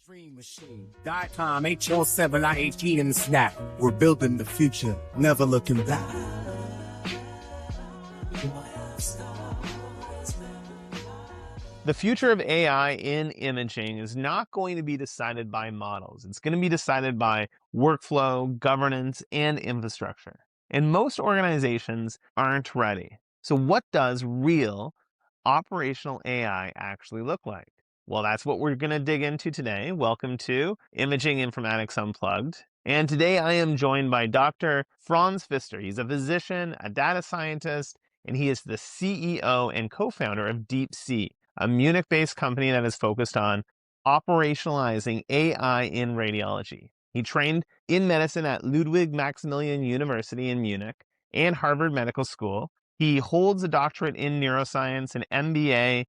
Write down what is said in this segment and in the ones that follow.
Dream machine. .com, HL7, IHE, and Snap. We're building the future, never looking back. The future of AI in imaging is not going to be decided by models. It's going to be decided by workflow, governance, and infrastructure. And most organizations aren't ready. So what does real operational AI actually look like? Well, that's what we're going to dig into today. Welcome to Imaging Informatics Unplugged. And today I am joined by Dr. Franz Pfister. He's a physician, a data scientist, and he is the CEO and co-founder of Deepc, a Munich-based company that is focused on operationalizing AI in radiology. He trained in medicine at Ludwig Maximilian University in Munich and Harvard Medical School. He holds a doctorate in neuroscience, an MBA,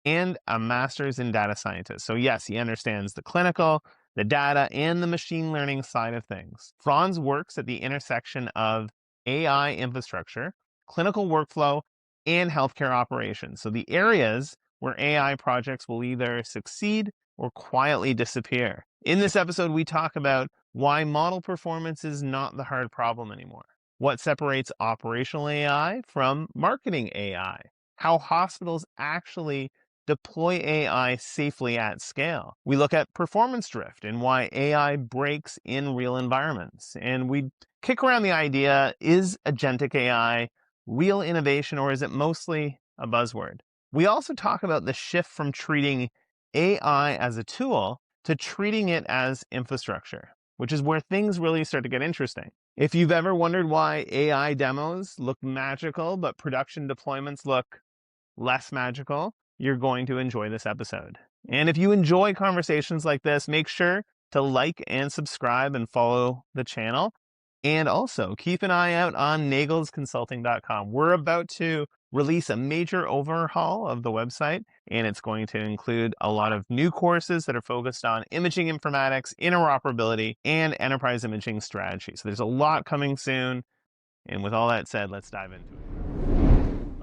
and a master's in data scientist. So yes, he understands the clinical, the data, and the machine learning side of things. Franz works at the intersection of AI infrastructure, clinical workflow, and healthcare operations. So the areas where AI projects will either succeed or quietly disappear. In this episode, we talk about why model performance is not the hard problem anymore, what separates operational AI from marketing AI, how hospitals actually deploy AI safely at scale. We look at performance drift and why AI breaks in real environments. And we kick around the idea, is agentic AI real innovation or is it mostly a buzzword? We also talk about the shift from treating AI as a tool to treating it as infrastructure, which is where things really start to get interesting. If you've ever wondered why AI demos look magical, but production deployments look less magical, you're going to enjoy this episode. And if you enjoy conversations like this, make sure to like and subscribe and follow the channel. And also keep an eye out on nagelsconsulting.com. We're about to release a major overhaul of the website, and it's going to include a lot of new courses that are focused on imaging informatics, interoperability, and enterprise imaging strategy. So there's a lot coming soon. And with all that said, let's dive into it.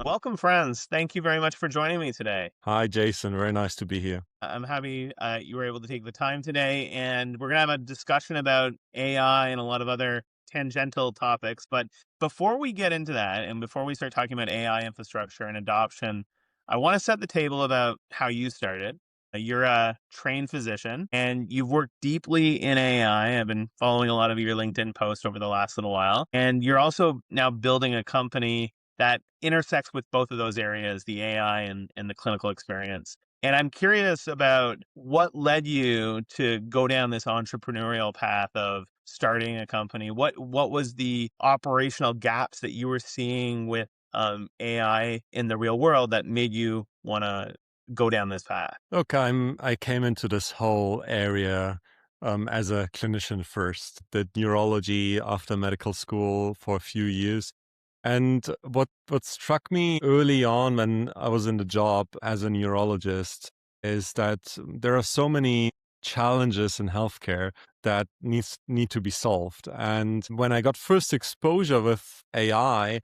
Welcome, friends. Thank you very much for joining me today. Hi, Jason. Very nice to be here. I'm happy you were able to take the time today, and we're going to have a discussion about AI and a lot of other tangential topics. But before we get into that, and before we start talking about AI infrastructure and adoption, I want to set the table about how you started. You're a trained physician, and you've worked deeply in AI. I've been following a lot of your LinkedIn posts over the last little while. And you're also now building a company that intersects with both of those areas, the AI and the clinical experience. And I'm curious about what led you to go down this entrepreneurial path of starting a company. What was the operational gaps that you were seeing with AI in the real world that made you want to go down this path? Look, I came into this whole area as a clinician first, did neurology after medical school for a few years. And what struck me early on when I was in the job as a neurologist is that there are so many challenges in healthcare that need to be solved. And when I got first exposure with AI,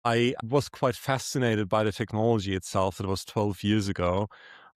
I was quite fascinated by the technology itself. It was 12 years ago.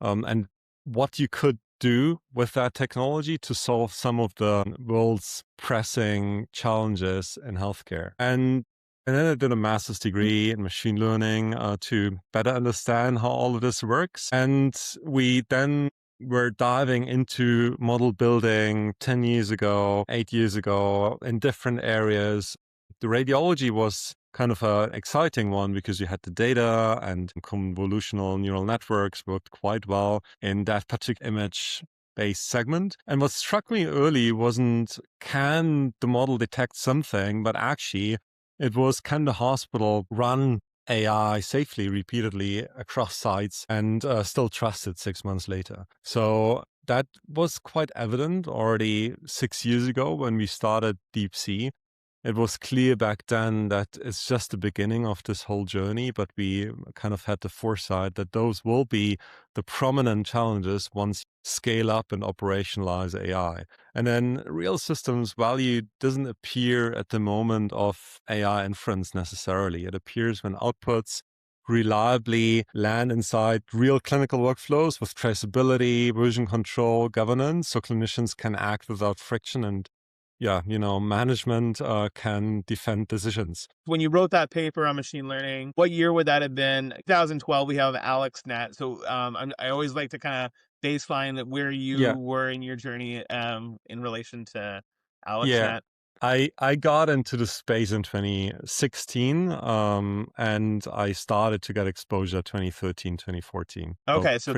And what you could do with that technology to solve some of the world's pressing challenges in healthcare. And then I did a master's degree in machine learning to better understand how all of this works. And we then were diving into model building 10 years ago, 8 years ago in different areas. The radiology was kind of an exciting one because you had the data and convolutional neural networks worked quite well in that particular image-based segment. And what struck me early wasn't, can the model detect something, but actually it was, can the hospital run AI safely, repeatedly across sites and still trust it 6 months later? So that was quite evident already 6 years ago when we started Deepc. It was clear back then that it's just the beginning of this whole journey, but we kind of had the foresight that those will be the prominent challenges once you scale up and operationalize AI. And then real systems value doesn't appear at the moment of AI inference necessarily. It appears when outputs reliably land inside real clinical workflows with traceability, version control, governance, so clinicians can act without friction and management can defend decisions. When you wrote that paper on machine learning, what year would that have been? 2012, we have AlexNet. So I always like to kind of baseline where you were in your journey in relation to Yeah. AlexNet. I got into the space in 2016, and I started to get exposure 2013, 2014. Okay, so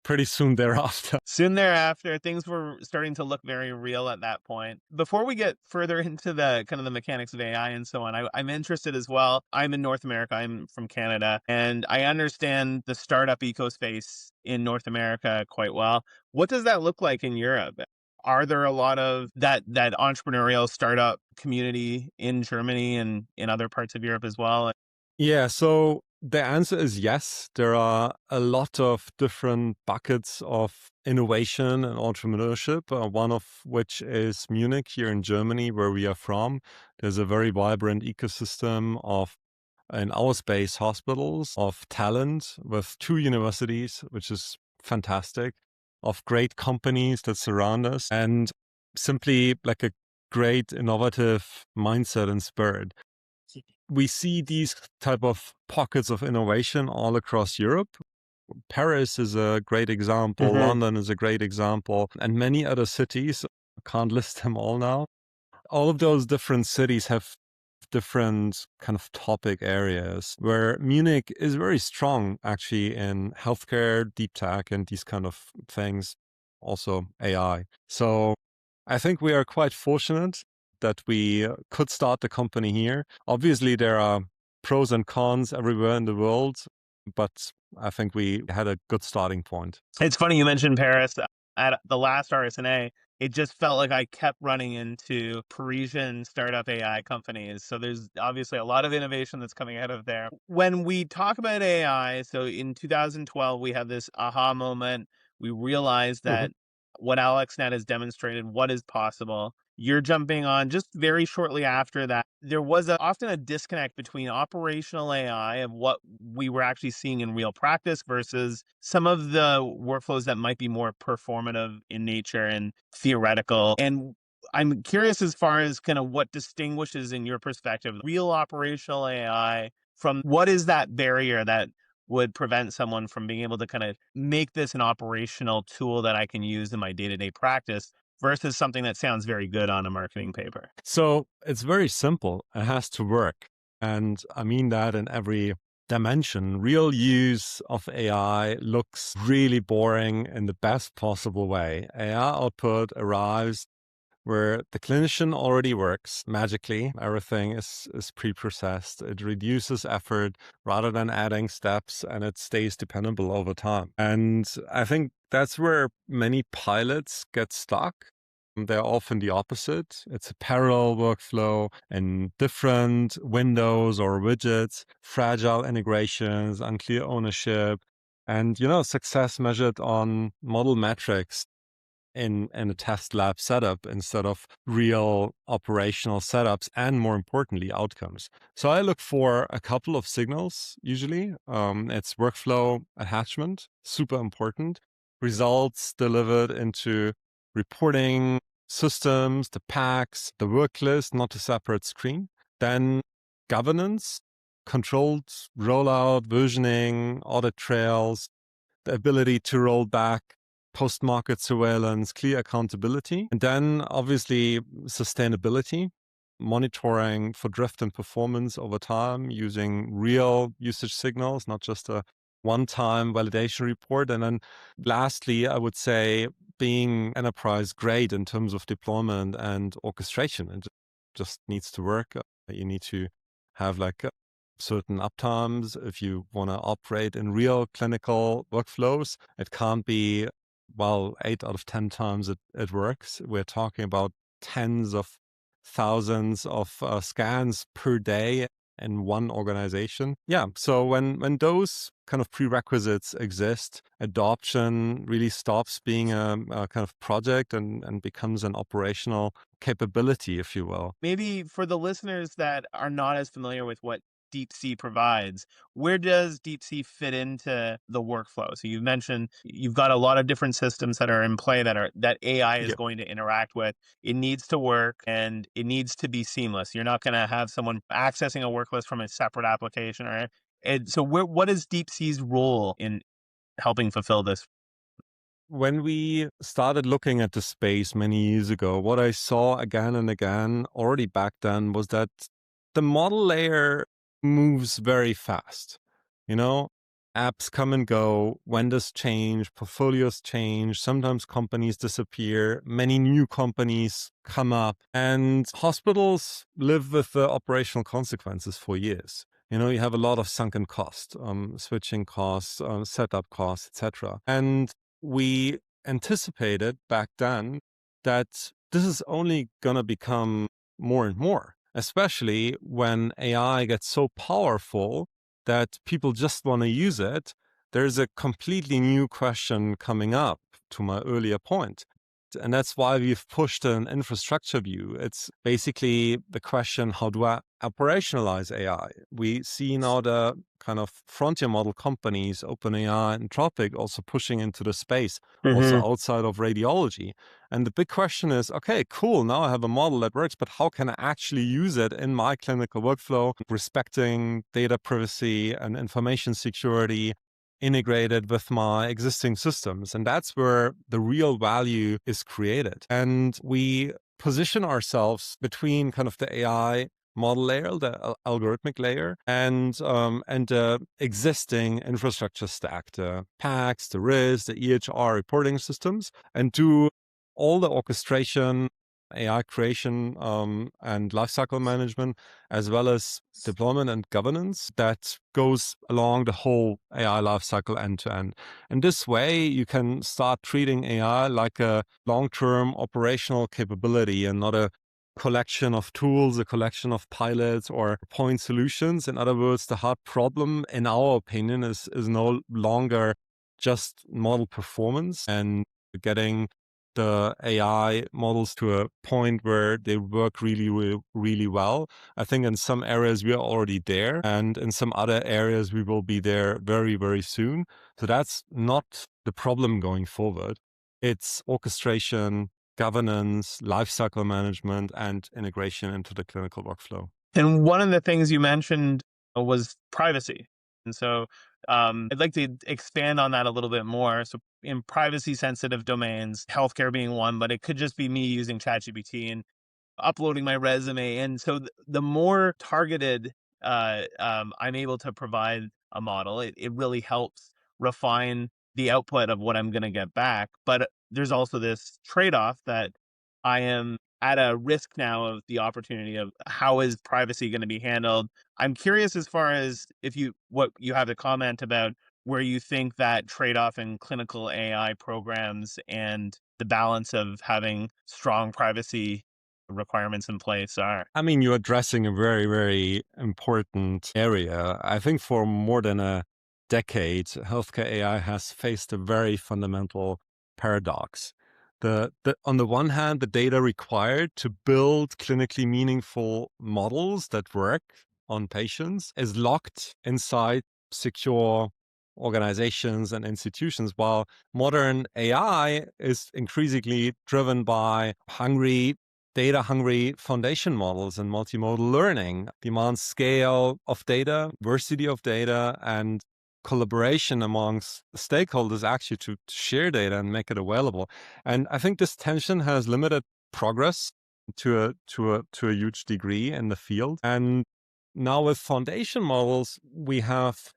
pretty soon thereafter. Soon thereafter, things were starting to look very real at that point. Before we get further into the kind of the mechanics of AI and so on, I'm interested as well. I'm in North America. I'm from Canada, and I understand the startup ecospace in North America quite well. What does that look like in Europe? Are there a lot of that entrepreneurial startup community in Germany and in other parts of Europe as well? Yeah, so the answer is yes. There are a lot of different buckets of innovation and entrepreneurship, one of which is Munich here in Germany, where we are from. There's a very vibrant ecosystem of, in our space, hospitals, of talent with 2 universities, which is fantastic, of great companies that surround us, and simply like a great innovative mindset and spirit. We see these type of pockets of innovation all across Europe. Paris is a great example. London is a great example, and many other cities. I can't list them all now. All of those different cities have different kind of topic areas where Munich is very strong actually in healthcare, deep tech, and these kind of things, also AI. So I think we are quite fortunate that we could start the company here. Obviously, there are pros and cons everywhere in the world, but I think we had a good starting point. It's funny you mentioned Paris. At the last RSNA, it just felt like I kept running into Parisian startup AI companies. So there's obviously a lot of innovation that's coming out of there. When we talk about AI, so in 2012, we had this aha moment. We realized that what AlexNet has demonstrated, what is possible. You're jumping on just very shortly after that. There was often a disconnect between operational AI of what we were actually seeing in real practice versus some of the workflows that might be more performative in nature and theoretical. And I'm curious as far as kind of what distinguishes, in your perspective, real operational AI from what is that barrier that would prevent someone from being able to kind of make this an operational tool that I can use in my day-to-day practice versus something that sounds very good on a marketing paper? So it's very simple. It has to work. And I mean that in every dimension. Real use of AI looks really boring in the best possible way. AI output arrives where the clinician already works magically. Everything is pre-processed. It reduces effort rather than adding steps, and it stays dependable over time. And I think that's where many pilots get stuck. They're often the opposite. It's a parallel workflow and different windows or widgets, fragile integrations, unclear ownership, and success measured on model metrics in a test lab setup instead of real operational setups and, more importantly, outcomes. So I look for a couple of signals usually. It's workflow attachment, super important. Results delivered into reporting systems, the packs, the work list, not a separate screen. Then governance, controlled rollout, versioning, audit trails, the ability to roll back, post-market surveillance, clear accountability. And then obviously sustainability, monitoring for drift and performance over time using real usage signals, not just a one-time validation report. And then lastly, I would say being enterprise grade in terms of deployment and orchestration. It just needs to work. You need to have like certain uptimes if you want to operate in real clinical workflows. It can't be, well, 8 out of 10 times it works. We're talking about tens of thousands of scans per day in one organization. Yeah, so when those kind of prerequisites exist, adoption really stops being a kind of project and becomes an operational capability, if you will. Maybe for the listeners that are not as familiar with what Deepc provides. Where does Deepc fit into the workflow? So you've mentioned you've got a lot of different systems that are in play that AI is Yeah. going to interact with. It needs to work and it needs to be seamless. You're not going to have someone accessing a work list from a separate application, or and so what is Deepc's role in helping fulfill this? When we started looking at the space many years ago, what I saw again and again already back then was that the model layer moves very fast. You know, apps come and go, vendors change, portfolios change, sometimes companies disappear, many new companies come up, and hospitals live with the operational consequences for years. You have a lot of sunken cost, switching costs, setup costs, etc. And we anticipated back then that this is only going to become more and more, especially when AI gets so powerful that people just want to use it. There's a completely new question coming up, to my earlier point. And that's why we've pushed an infrastructure view. It's basically the question, how do I operationalize AI? We see now the kind of frontier model companies, OpenAI and Anthropic, also pushing into the space, also outside of radiology. And the big question is, okay, cool, now I have a model that works, but how can I actually use it in my clinical workflow, respecting data privacy and information security, integrated with my existing systems? And that's where the real value is created. And we position ourselves between kind of the AI model layer, the algorithmic layer, and the existing infrastructure stack, the PACS, the RIS, the EHR reporting systems, and do all the orchestration, AI creation, and lifecycle management, as well as deployment and governance that goes along the whole AI lifecycle end to end. And this way, you can start treating AI like a long-term operational capability and not a collection of tools, a collection of pilots or point solutions. In other words, the hard problem, in our opinion, is no longer just model performance and getting the AI models to a point where they work really, really, really well. I think in some areas we are already there, and in some other areas we will be there very, very soon. So that's not the problem going forward. It's orchestration, governance, lifecycle management, and integration into the clinical workflow. And one of the things you mentioned was privacy. And so I'd like to expand on that a little bit more. So in privacy sensitive domains, healthcare being one, but it could just be me using ChatGPT and uploading my resume. And so the more targeted I'm able to provide a model, it really helps refine the output of what I'm going to get back. But there's also this trade-off that I am at a risk now of the opportunity of how is privacy going to be handled. I'm curious as far as what you have to comment about where you think that trade-off in clinical AI programs and the balance of having strong privacy requirements in place are. I mean, you're addressing a very, very important area. I think for more than a decade, healthcare AI has faced a very fundamental paradox. On the one hand, the data required to build clinically meaningful models that work on patients is locked inside secure organizations and institutions, while modern AI is increasingly driven by data-hungry foundation models and multimodal learning, demands scale of data, diversity of data, and collaboration amongst stakeholders actually to share data and make it available. And I think this tension has limited progress to a huge degree in the field. And now with foundation models, we have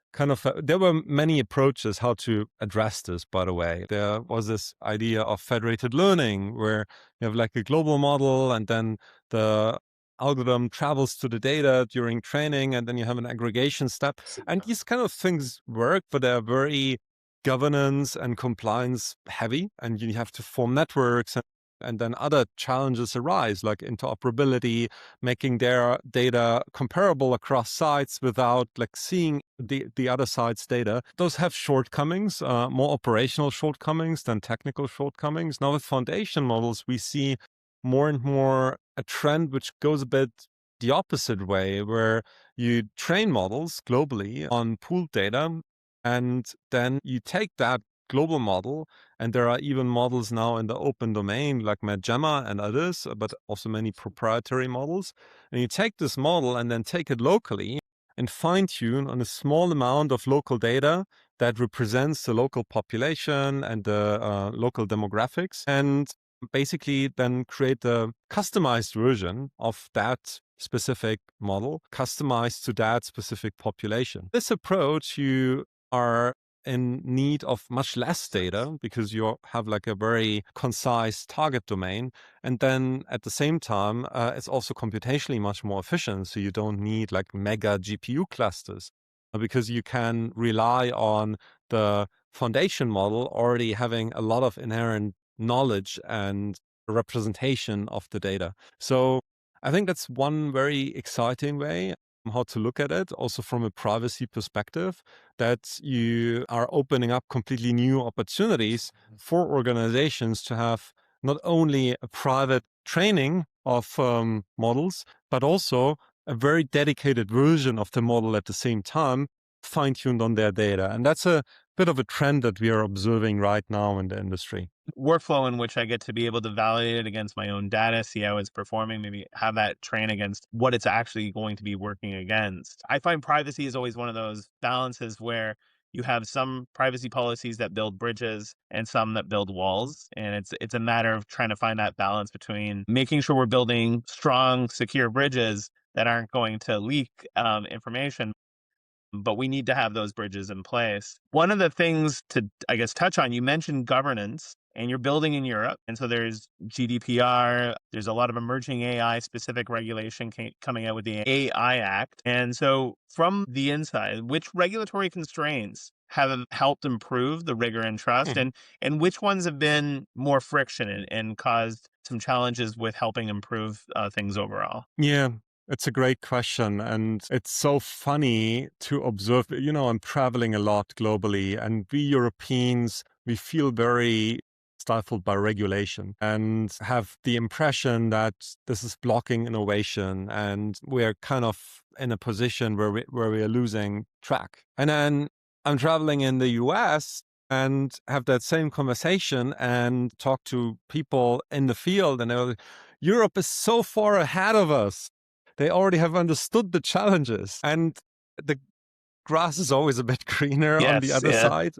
there were many approaches how to address this, by the way. There was this idea of federated learning where you have like a global model and then the algorithm travels to the data during training and then you have an aggregation step. And these kind of things work, but they're very governance and compliance heavy and you have to form networks and then other challenges arise like interoperability, making their data comparable across sites without like seeing the other side's data. Those have shortcomings, more operational shortcomings than technical shortcomings. Now with foundation models, we see more and more a trend which goes a bit the opposite way, where You train models globally on pooled data, and then you take that global model, and there are even models now in the open domain like MedGemma and others, but also many proprietary models. And you take this model and then take it locally and fine tune on a small amount of local data that represents the local population and the local demographics, and basically then create a customized version of that specific model, customized to that specific population. This approach, you are in need of much less data because you have like a very concise target domain. And then at the same time, it's also computationally much more efficient. So you don't need like mega GPU clusters because you can rely on the foundation model already having a lot of inherent knowledge and representation of the data. So I think that's one very exciting way how to look at it, also from a privacy perspective, that you are opening up completely new opportunities for organizations to have not only a private training of models, but also a very dedicated version of the model at the same time, fine-tuned on their data. And that's a bit of a trend that we are observing right now in the industry. Workflow in which I get to be able to validate it against my own data, see how it's performing, maybe have that train against what it's actually going to be working against. I find privacy is always one of those balances where you have some privacy policies that build bridges and some that build walls. And it's a matter of trying to find that balance between making sure we're building strong, secure bridges that aren't going to leak information, but we need to have those bridges in place. One of the things to, I guess, touch on, you mentioned governance and you're building in Europe. And so there's GDPR, there's a lot of emerging AI specific regulation coming out with the AI Act. And so from the inside, which regulatory constraints have helped improve the rigor and trust, and which ones have been more friction and caused some challenges with helping improve things overall? Yeah, it's a great question. And it's so funny to observe. I'm traveling a lot globally, and we Europeans, we feel very stifled by regulation and have the impression that this is blocking innovation. And we're kind of in a position where we are losing track. And then I'm traveling in the US and have that same conversation and talk to people in the field, and they're like, Europe is so far ahead of us. They already have understood the challenges, and the grass is always a bit greener on the Yes, other yeah. side.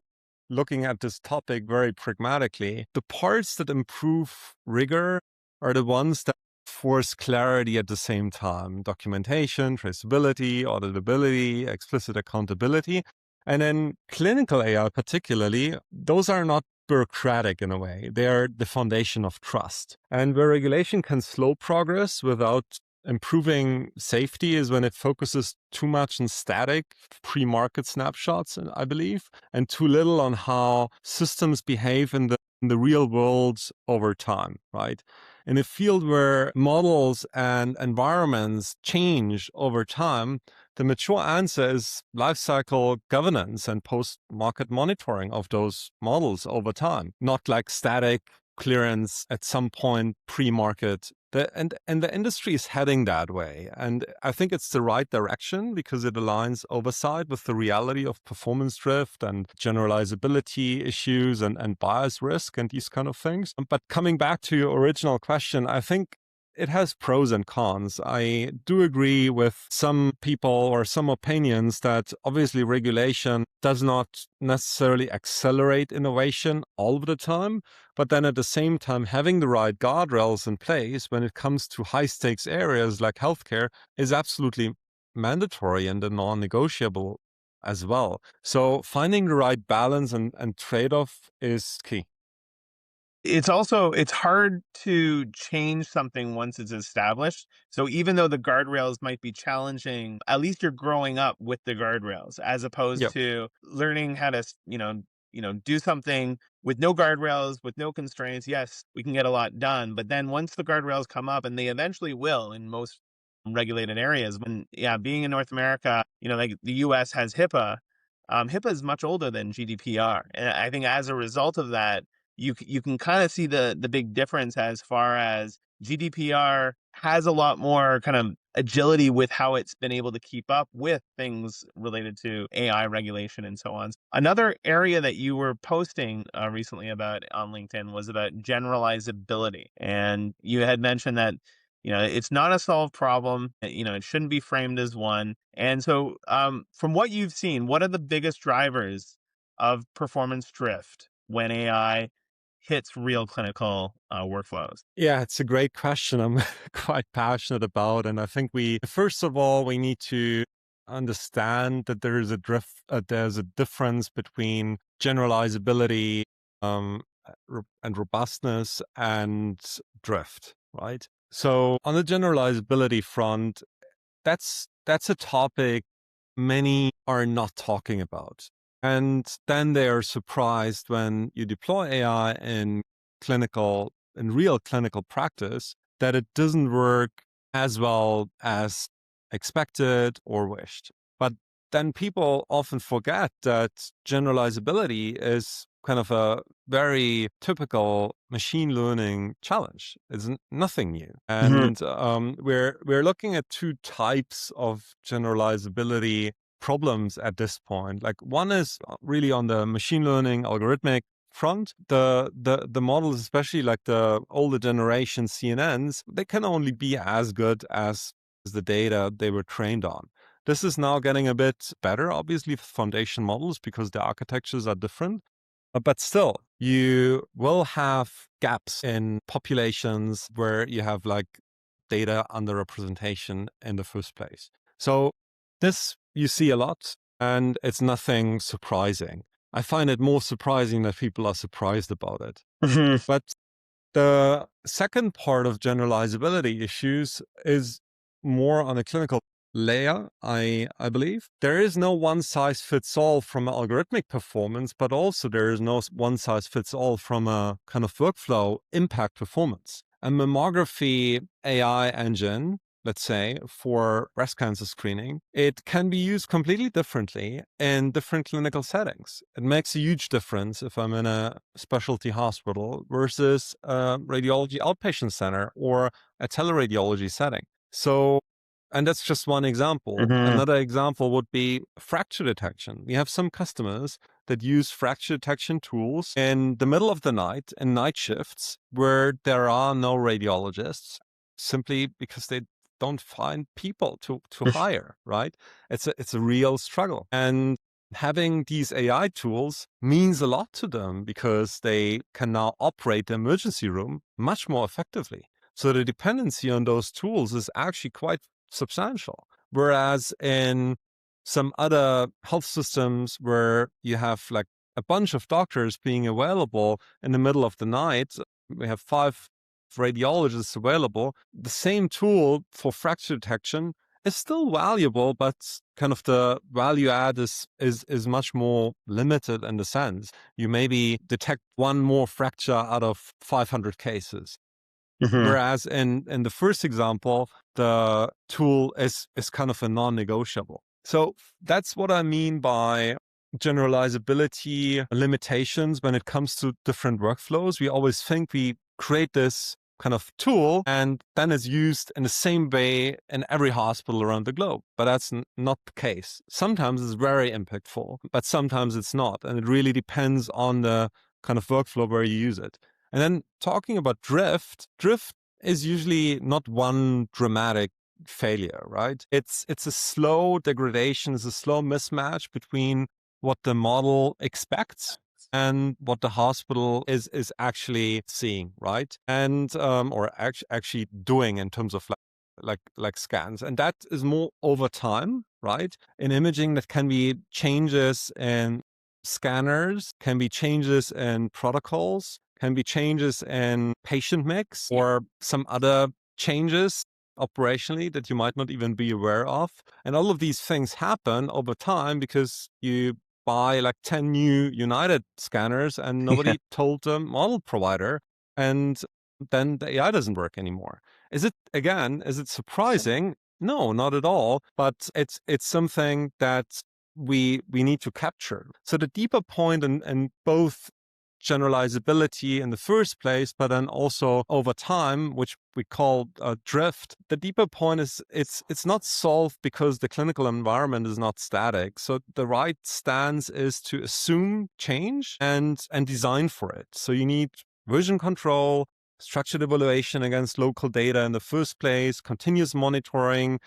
Looking at this topic very pragmatically, the parts that improve rigor are the ones that force clarity at the same time: documentation, traceability, auditability, explicit accountability. And then clinical AI particularly, those are not bureaucratic in a way. They are the foundation of trust. And where regulation can slow progress without improving safety is when it focuses too much on static pre-market snapshots, I believe, and too little on how systems behave in the real world over time, right? In a field where models and environments change over time, the mature answer is lifecycle governance and post-market monitoring of those models over time, not like static clearance at some point pre-market. And the industry is heading that way. And I think it's the right direction because it aligns oversight with the reality of performance drift and generalizability issues and bias risk and these kind of things. But coming back to your original question, I think it has pros and cons. I do agree with some people or some opinions that obviously regulation does not necessarily accelerate innovation all of the time. But then at the same time, having the right guardrails in place when it comes to high stakes areas like healthcare is absolutely mandatory and a non-negotiable as well. So finding the right balance and trade-off is key. It's hard to change something once it's established. So even though the guardrails might be challenging, at least you're growing up with the guardrails as opposed Yep. to learning how to, do something with no guardrails, with no constraints. Yes, we can get a lot done, but then once the guardrails come up, and they eventually will in most regulated areas, being in North America, like the US has HIPAA. HIPAA is much older than GDPR. And I think as a result of that, you can kind of see the big difference as far as GDPR has a lot more kind of agility with how it's been able to keep up with things related to AI regulation and so on. Another area that you were posting recently about on LinkedIn was about generalizability. And you had mentioned that, it's not a solved problem. It shouldn't be framed as one. And so, from what you've seen, what are the biggest drivers of performance drift when AI hits real clinical workflows? Yeah, it's a great question. I'm quite passionate about, and I think first of all, we need to understand that there's a difference between generalizability and robustness and drift, right? So on the generalizability front, that's a topic many are not talking about. And then they are surprised when you deploy AI in real clinical practice that it doesn't work as well as expected or wished. But then people often forget that generalizability is kind of a very typical machine learning challenge. It's nothing new. And we're looking at two types of generalizability problems at this point. Like one is really on the machine learning algorithmic front. The models, especially like the older generation CNNs, they can only be as good as the data they were trained on. This is now getting a bit better, obviously, for foundation models because the architectures are different. But still, you will have gaps in populations where you have like data underrepresentation in the first place. So this you see a lot, and it's nothing surprising. I find it more surprising that people are surprised about it. But the second part of generalizability issues is more on a clinical layer, I believe. There is no one size fits all from algorithmic performance, but also there is no one size fits all from a kind of workflow impact performance. A mammography AI engine, let's say, for breast cancer screening, it can be used completely differently in different clinical settings. It makes a huge difference if I'm in a specialty hospital versus a radiology outpatient center or a teleradiology setting. So, and that's just one example. Another example would be fracture detection. We have some customers that use fracture detection tools in the middle of the night in night shifts where there are no radiologists, simply because they don't find people to hire, right? It's a real struggle. And having these AI tools means a lot to them because they can now operate the emergency room much more effectively. So the dependency on those tools is actually quite substantial. Whereas in some other health systems where you have like a bunch of doctors being available in the middle of the night, we have 5 radiologists available, the same tool for fracture detection is still valuable, but kind of the value add is much more limited in the sense you maybe detect one more fracture out of 500 cases. Whereas in the first example, the tool is kind of a non-negotiable. So that's what I mean by generalizability limitations when it comes to different workflows. We always think we create this kind of tool and then it's used in the same way in every hospital around the globe. But that's not the case. Sometimes it's very impactful, but sometimes it's not. And it really depends on the kind of workflow where you use it. And then talking about drift is usually not one dramatic failure, right? It's a slow degradation, it's a slow mismatch between what the model expects and what the hospital is actually seeing, right? And or actually doing in terms of like scans. And that is more over time, right? In imaging, that can be changes in scanners, can be changes in protocols, can be changes in patient mix or some other changes operationally that you might not even be aware of. And all of these things happen over time because you buy like 10 new United scanners and nobody told the model provider. And then the AI doesn't work anymore. Is it surprising? No, not at all. But it's something that we need to capture. So the deeper point in both generalizability in the first place, but then also over time, which we call drift. The deeper point is it's not solved because the clinical environment is not static. So the right stance is to assume change and design for it. So you need version control, structured evaluation against local data in the first place, continuous monitoring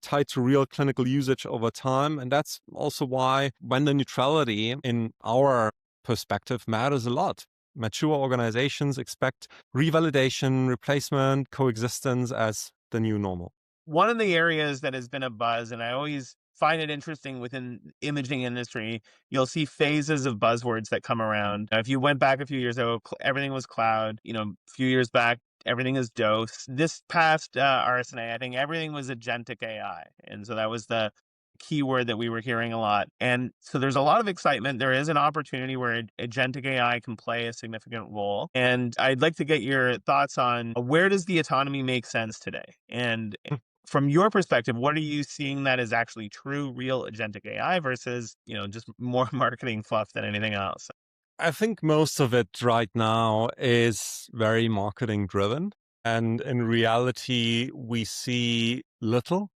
tied to real clinical usage over time. And that's also why vendor neutrality in our perspective matters a lot. Mature organizations expect revalidation, replacement, coexistence as the new normal. One of the areas that has been a buzz, and I always find it interesting within imaging industry, you'll see phases of buzzwords that come around. If you went back a few years ago, everything was cloud. A few years back, everything is dose. This past RSNA, I think everything was agentic AI. And so that was the keyword that we were hearing a lot. And so there's a lot of excitement. There is an opportunity where agentic AI can play a significant role. And I'd like to get your thoughts on where does the autonomy make sense today? And from your perspective, what are you seeing that is actually true, real agentic AI versus, just more marketing fluff than anything else? I think most of it right now is very marketing driven. And in reality, we see little.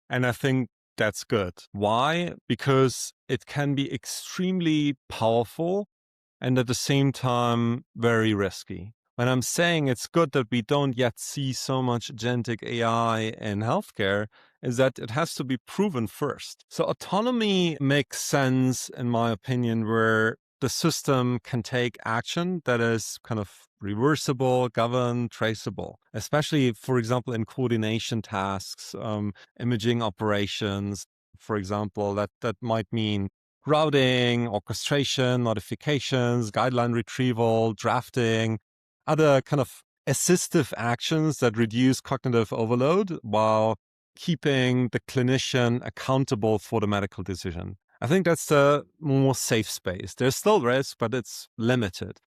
And I think that's good. Why? Because it can be extremely powerful and at the same time very risky. When I'm saying it's good that we don't yet see so much agentic AI in healthcare, is that it has to be proven first. So autonomy makes sense, in my opinion, where the system can take action that is kind of reversible, governed, traceable, especially, for example, in coordination tasks, imaging operations, for example, that might mean routing, orchestration, notifications, guideline retrieval, drafting, other kind of assistive actions that reduce cognitive overload while keeping the clinician accountable for the medical decision. I think that's the more safe space. There's still risk, but it's limited.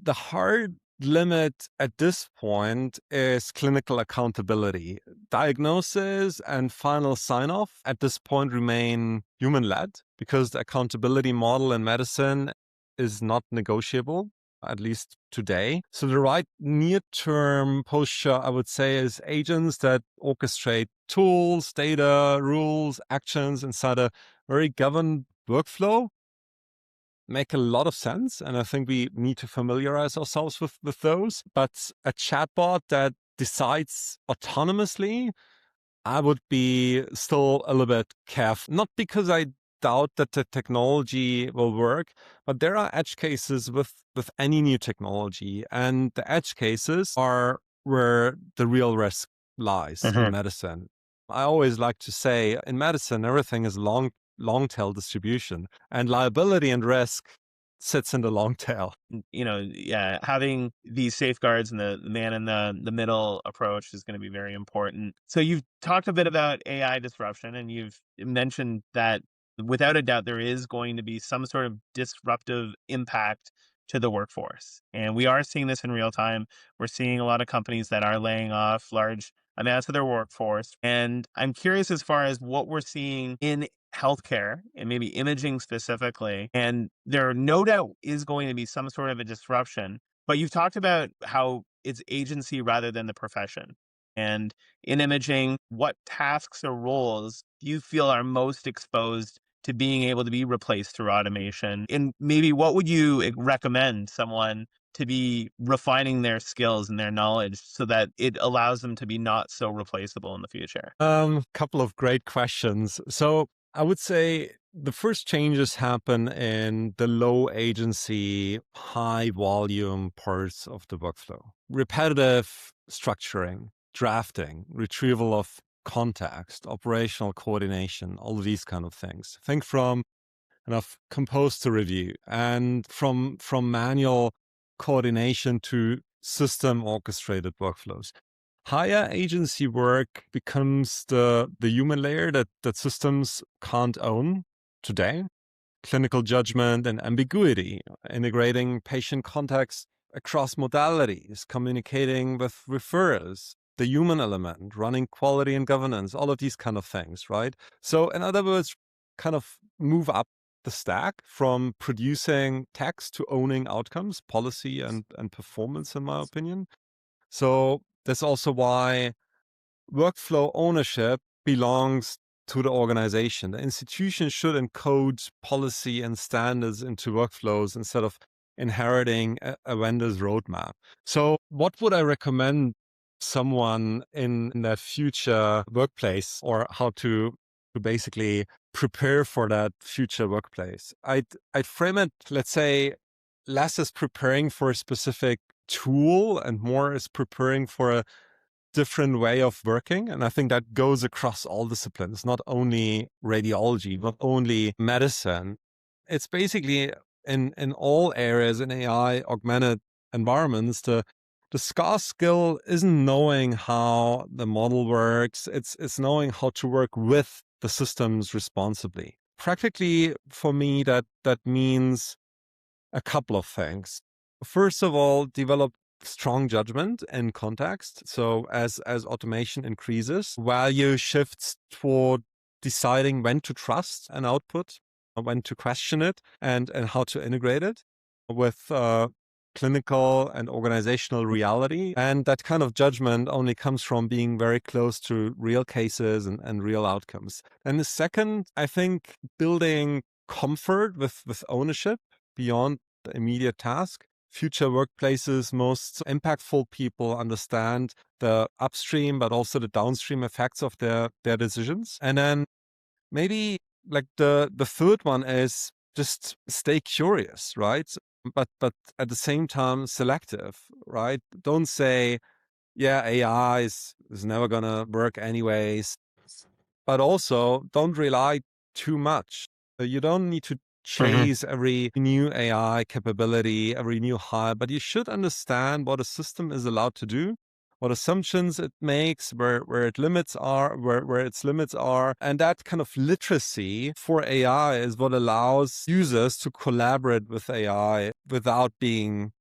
The hard limit at this point is clinical accountability. Diagnosis and final sign-off at this point remain human-led because the accountability model in medicine is not negotiable, at least today. So the right near-term posture, I would say, is agents that orchestrate tools, data, rules, actions inside a very governed workflow make a lot of sense. And I think we need to familiarize ourselves with those. But a chatbot that decides autonomously, I would be still a little bit careful. Not because I doubt that the technology will work, but there are edge cases with any new technology. And the edge cases are where the real risk lies in medicine. I always like to say in medicine, everything is long tail distribution, and liability and risk sits in the long tail. Having these safeguards and the man in the middle approach is going to be very important. So you've talked a bit about AI disruption, and you've mentioned that without a doubt, there is going to be some sort of disruptive impact to the workforce. And we are seeing this in real time. We're seeing a lot of companies that are laying off large amounts of their workforce. And I'm curious as far as what we're seeing in healthcare and maybe imaging specifically. And there no doubt is going to be some sort of a disruption, but you've talked about how it's agency rather than the profession. And in imaging, what tasks or roles do you feel are most exposed to being able to be replaced through automation? And maybe what would you recommend someone to be refining their skills and their knowledge so that it allows them to be not so replaceable in the future? Couple of great questions. So I would say the first changes happen in the low agency, high volume parts of the workflow. Repetitive structuring, drafting, retrieval of context, operational coordination, all of these kind of things. Think from compose to review and from manual coordination to system orchestrated workflows. Higher agency work becomes the human layer that systems can't own today. Clinical judgment and ambiguity, integrating patient context across modalities, communicating with referrers, the human element, running quality and governance, all of these kind of things, right? So in other words, kind of move up the stack from producing text to owning outcomes, policy and performance, in my opinion. So that's also why workflow ownership belongs to the organization. The institution should encode policy and standards into workflows instead of inheriting a vendor's roadmap. So what would I recommend someone in that future workplace, or how to basically prepare for that future workplace? I'd frame it, let's say, less as preparing for a specific tool and more as preparing for a different way of working. And I think that goes across all disciplines, not only radiology, not only medicine. It's basically in all areas in AI augmented environments, the scarce skill isn't knowing how the model works. It's knowing how to work with the systems responsibly. Practically, for me, that means a couple of things. First of all, develop strong judgment and context. So as automation increases, value shifts toward deciding when to trust an output, when to question it, and how to integrate it with clinical and organizational reality. And that kind of judgment only comes from being very close to real cases and real outcomes. And the second, I think, building comfort with ownership beyond the immediate task. Future workplaces, most impactful people understand the upstream, but also the downstream effects of their decisions. And then maybe like the third one is just stay curious, right? But at the same time selective, right? Don't say, yeah, AI is never gonna work anyways. But also don't rely too much. You don't need to chase every new AI capability, every new hype, but you should understand what a system is allowed to do, what assumptions it makes, where its limits are, where its limits are. And that kind of literacy for AI is what allows users to collaborate with AI without being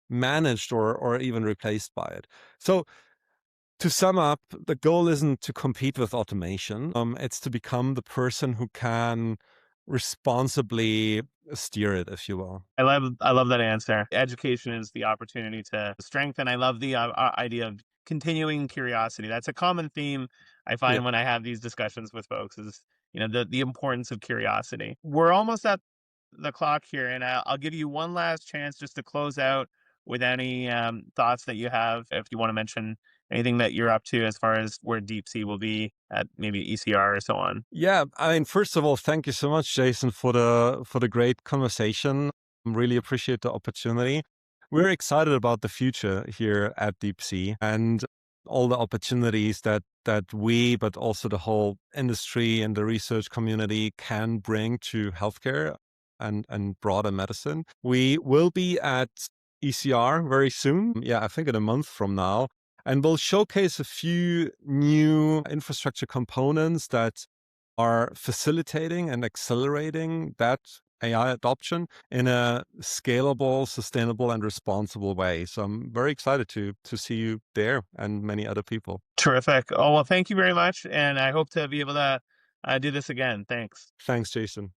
managed or even replaced by it. So to sum up, the goal isn't to compete with automation. It's to become the person who can responsibly steer it, if you will. I love that answer. Education is the opportunity to strengthen. I love the idea of continuing curiosity. That's a common theme I Yeah. find when I have these discussions with folks is, the importance of curiosity. We're almost at the clock here, and I'll give you one last chance just to close out with any thoughts that you have. If you want to mention anything that you're up to as far as where Deepc will be at maybe ECR or so on. Yeah, I mean, first of all, thank you so much, Jason, for the great conversation. Really appreciate the opportunity. We're excited about the future here at Deepc and all the opportunities that we, but also the whole industry and the research community can bring to healthcare and broader medicine. We will be at ECR very soon. Yeah, I think in a month from now. And we'll showcase a few new infrastructure components that are facilitating and accelerating that AI adoption in a scalable, sustainable, and responsible way. So I'm very excited to see you there and many other people. Terrific. Oh, well, thank you very much. And I hope to be able to do this again. Thanks. Thanks, Jason.